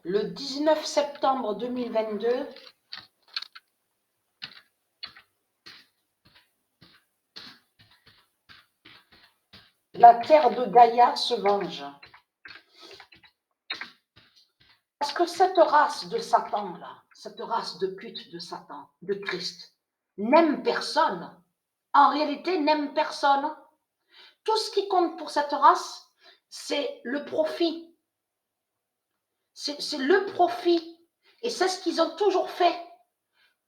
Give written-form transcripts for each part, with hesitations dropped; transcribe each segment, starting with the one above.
le 19 septembre 2022, la terre de Gaïa se venge. Parce que cette race de Satan, là, cette race de pute de Satan, de Christ, n'aime personne. En réalité, n'aime personne. Tout ce qui compte pour cette race, c'est le profit. C'est le profit. Et c'est ce qu'ils ont toujours fait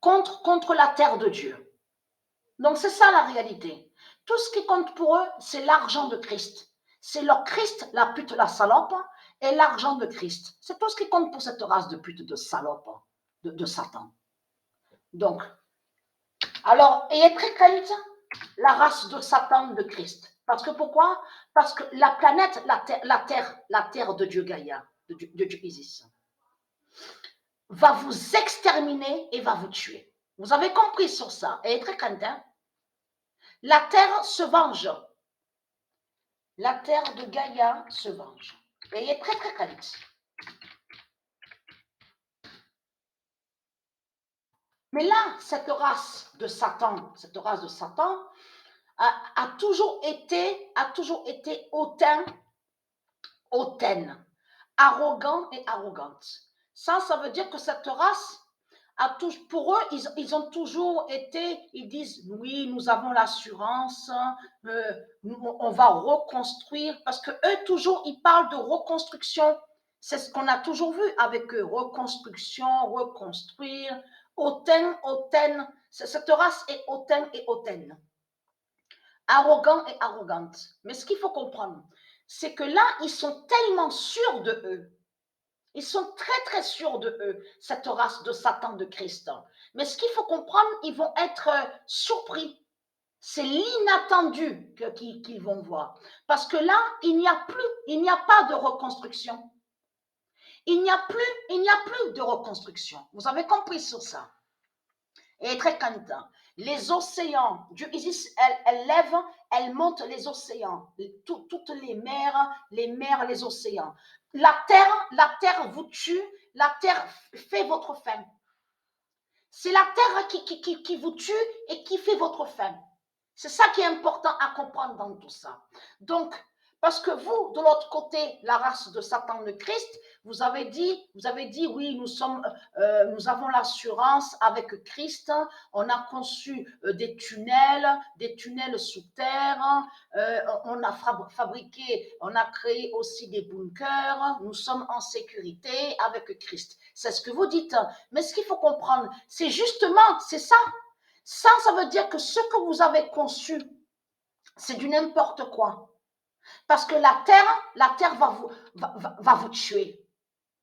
contre la terre de Dieu. Donc c'est ça la réalité. Tout ce qui compte pour eux, c'est l'argent de Christ. C'est leur Christ, la pute, la salope, et l'argent de Christ. C'est tout ce qui compte pour cette race de pute, de salope, de Satan. Donc, alors, ayez très crainte la race de Satan, de Christ. Parce que pourquoi? Parce que la planète, la terre de Dieu Gaïa, de Dieu Isis, va vous exterminer et va vous tuer. Vous avez compris sur ça. Ayez très crainte, hein? La terre se venge. La terre de Gaïa se venge. Ayez très très crainte. Mais là, cette race de Satan a toujours été hautaine, arrogant et arrogante. Ça veut dire que cette race pour eux, ils ont toujours été, ils disent, oui, nous avons l'assurance, on va reconstruire, parce que eux, toujours, ils parlent de reconstruction. C'est ce qu'on a toujours vu avec eux, reconstruction, reconstruire, hautaine, cette race est hautaine et hautaine, arrogant et arrogante. Mais ce qu'il faut comprendre, c'est que là, ils sont tellement sûrs de eux. Ils sont très, très sûrs de eux, cette race de Satan, de Christ. Mais ce qu'il faut comprendre, ils vont être surpris. C'est l'inattendu qu'ils vont voir. Parce que là, il n'y a pas de reconstruction. Il n'y a plus de reconstruction. Vous avez compris sur ça. Et très content. Les océans, Dieu Isis, elle lève, elle monte les océans, toutes les mers, les océans. La terre vous tue, la terre fait votre faim. C'est la terre qui vous tue et qui fait votre faim. C'est ça qui est important à comprendre dans tout ça. Donc, parce que vous, de l'autre côté, la race de Satan, le Christ, vous avez dit, oui, nous avons l'assurance avec Christ. On a conçu des tunnels sous terre. On a fabriqué, on a créé aussi des bunkers. Nous sommes en sécurité avec Christ. C'est ce que vous dites. Mais ce qu'il faut comprendre, c'est justement, c'est ça. Ça veut dire que ce que vous avez conçu, c'est du n'importe quoi. Parce que la terre va vous tuer.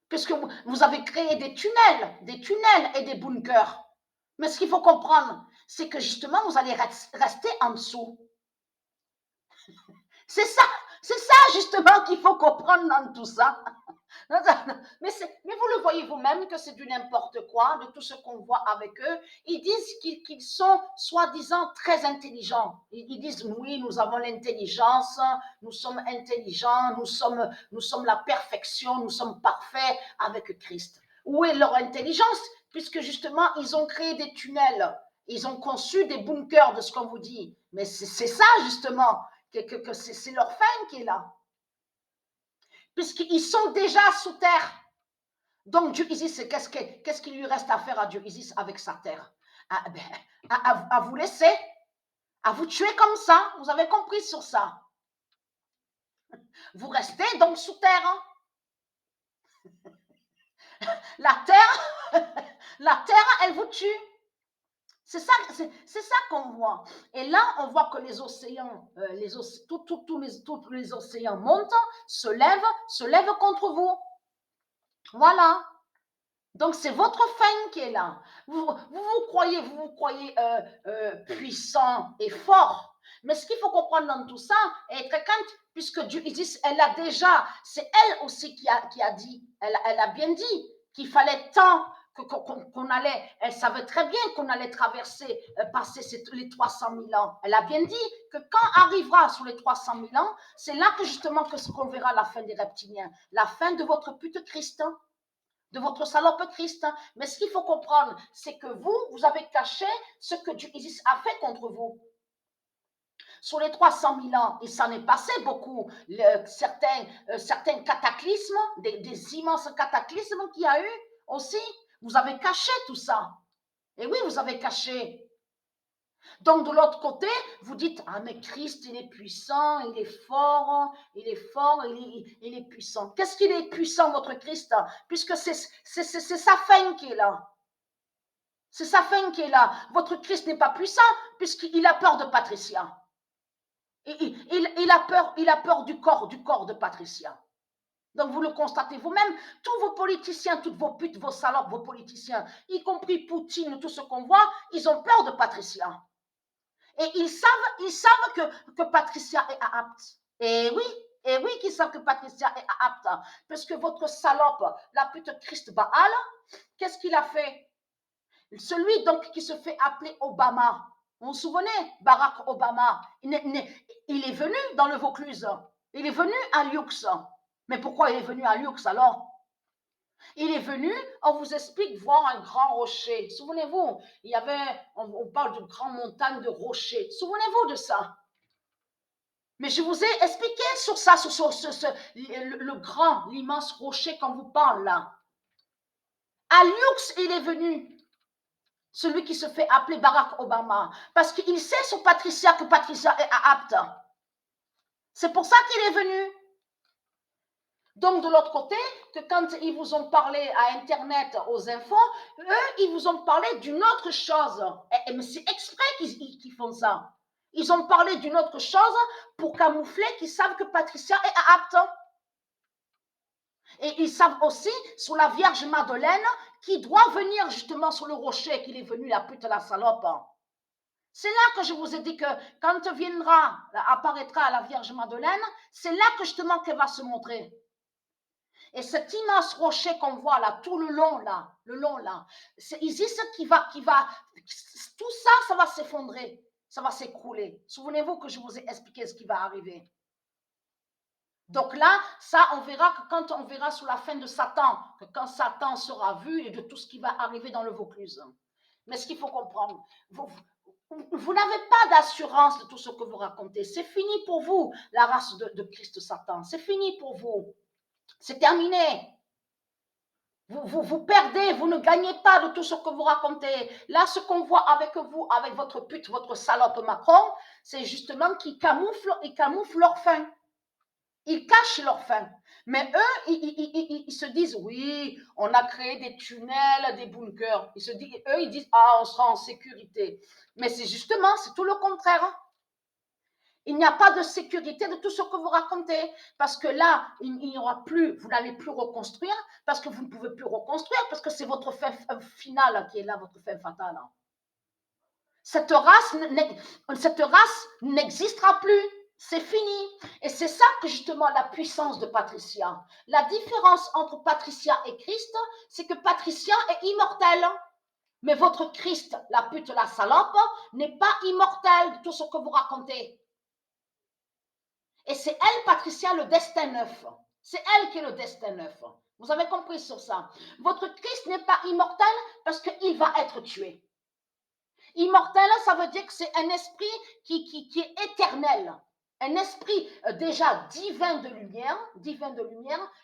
Puisque vous avez créé des tunnels et des bunkers. Mais ce qu'il faut comprendre, c'est que justement, vous allez rester en dessous. C'est ça justement qu'il faut comprendre dans tout ça. Mais vous le voyez vous-même que c'est du n'importe quoi, de tout ce qu'on voit avec eux. Ils disent qu'ils sont soi-disant très intelligents. Ils disent oui, nous avons l'intelligence, nous sommes intelligents, nous sommes la perfection, nous sommes parfaits avec Christ. Où est leur intelligence? Puisque justement, ils ont créé des tunnels, ils ont conçu des bunkers de ce qu'on vous dit. Mais c'est ça justement, que c'est leur fin qui est là. Puisqu'ils sont déjà sous terre. Donc Dieu Isis, qu'est-ce qu'il lui reste à faire à Dieu Isis avec sa terre? À vous laisser, à vous tuer comme ça. Vous avez compris sur ça. Vous restez donc sous terre. La terre, elle vous tue. C'est ça qu'on voit. Et là, on voit que les océans, tous les océans montent, se lèvent contre vous. Voilà. Donc, c'est votre fin qui est là. Vous croyez puissant et fort. Mais ce qu'il faut comprendre dans tout ça, et très quand, puisque Dieu Isis, elle a déjà, c'est elle aussi qui a dit, elle a bien dit qu'il fallait tant qu'on allait, elle savait très bien qu'on allait passer les 300 000 ans. Elle a bien dit que quand arrivera sur les 300 000 ans, c'est là que justement qu'on verra la fin des reptiliens, la fin de votre pute Christ. de votre salope Christ. Mais ce qu'il faut comprendre, c'est que vous avez caché ce que Dieu Isis a fait contre vous. Sur les 300 000 ans, il s'en est passé beaucoup. Certains cataclysmes, des immenses cataclysmes qu'il y a eu aussi. Vous avez caché tout ça. Et oui, vous avez caché. Donc, de l'autre côté, vous dites, ah, mais Christ, il est puissant, il est fort, il est puissant. Qu'est-ce qu'il est puissant, votre Christ? Puisque c'est sa fin qui est là. C'est sa fin qui est là. Votre Christ n'est pas puissant, puisqu'il a peur de Patricia. Il a peur du corps de Patricia. Donc, vous le constatez vous-même, tous vos politiciens, toutes vos putes, vos salopes, vos politiciens, y compris Poutine, tout ce qu'on voit, ils ont peur de Patricia. Et ils savent que Patricia est apte. Et oui qu'ils savent que Patricia est apte. Parce que votre salope, la pute Christ Baal, qu'est-ce qu'il a fait? Celui donc qui se fait appeler Obama. Vous vous souvenez, Barack Obama, il est venu dans le Vaucluse. Il est venu à Lux. Mais pourquoi il est venu à Lux alors? Il est venu, on vous explique, voir un grand rocher. Souvenez-vous, il y avait, on parle de grande montagne de rochers. Souvenez-vous de ça. Mais je vous ai expliqué sur ça, sur le grand, l'immense rocher qu'on vous parle là. À Lux, il est venu, celui qui se fait appeler Barack Obama, parce qu'il sait sur Patricia que Patricia est apte. C'est pour ça qu'il est venu. Donc, de l'autre côté, que quand ils vous ont parlé à Internet, aux infos, eux, ils vous ont parlé d'une autre chose. Mais c'est exprès qu'ils font ça. Ils ont parlé d'une autre chose pour camoufler qu'ils savent que Patricia est apte. Et ils savent aussi sur la Vierge Madeleine qui doit venir justement sur le rocher, qu'il est venu, la pute, la salope. C'est là que je vous ai dit que quand apparaîtra la Vierge Madeleine, c'est là que justement qu'elle va se montrer. Et cet immense rocher qu'on voit là, tout le long là, c'est Isis qui va, tout ça, ça va s'effondrer, ça va s'écrouler. Souvenez-vous que je vous ai expliqué ce qui va arriver. Donc là, ça, on verra que quand on verra sous la fin de Satan, que quand Satan sera vu et de tout ce qui va arriver dans le Vaucluse. Mais ce qu'il faut comprendre, vous n'avez pas d'assurance de tout ce que vous racontez. C'est fini pour vous, la race de Christ Satan. C'est fini pour vous. C'est terminé. Vous perdez, vous ne gagnez pas de tout ce que vous racontez. Là, ce qu'on voit avec vous, avec votre pute, votre salope Macron, c'est justement qu'ils camouflent leur fin. Ils cachent leur fin. Mais eux, ils se disent, oui, on a créé des tunnels, des bunkers. Eux, ils disent, ah, on sera en sécurité. Mais c'est justement, c'est tout le contraire. Il n'y a pas de sécurité de tout ce que vous racontez. Parce que là, il n'y aura plus, vous n'allez plus reconstruire, parce que vous ne pouvez plus reconstruire, parce que c'est votre fin finale qui est là, votre fin fatale. Cette race n'existera plus. C'est fini. Et c'est ça que justement la puissance de Patricia. La différence entre Patricia et Christ, c'est que Patricia est immortelle. Mais votre Christ, la pute, la salope, n'est pas immortel de tout ce que vous racontez. Et c'est elle, Patricia, le destin neuf. C'est elle qui est le destin neuf. Vous avez compris sur ça. Votre Christ n'est pas immortel parce qu'il va être tué. Immortel, ça veut dire que c'est un esprit qui est éternel. Un esprit déjà divin de lumière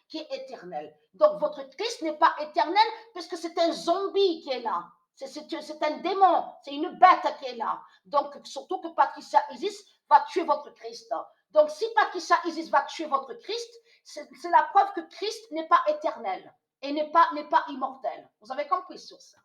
qui est éternel. Donc votre Christ n'est pas éternel parce que c'est un zombie qui est là. C'est un démon, c'est une bête qui est là. Donc surtout que Patricia Isis va tuer votre Christ. Donc si Patricia Isis va tuer votre Christ, c'est la preuve que Christ n'est pas éternel et n'est pas immortel. Vous avez compris sur ça?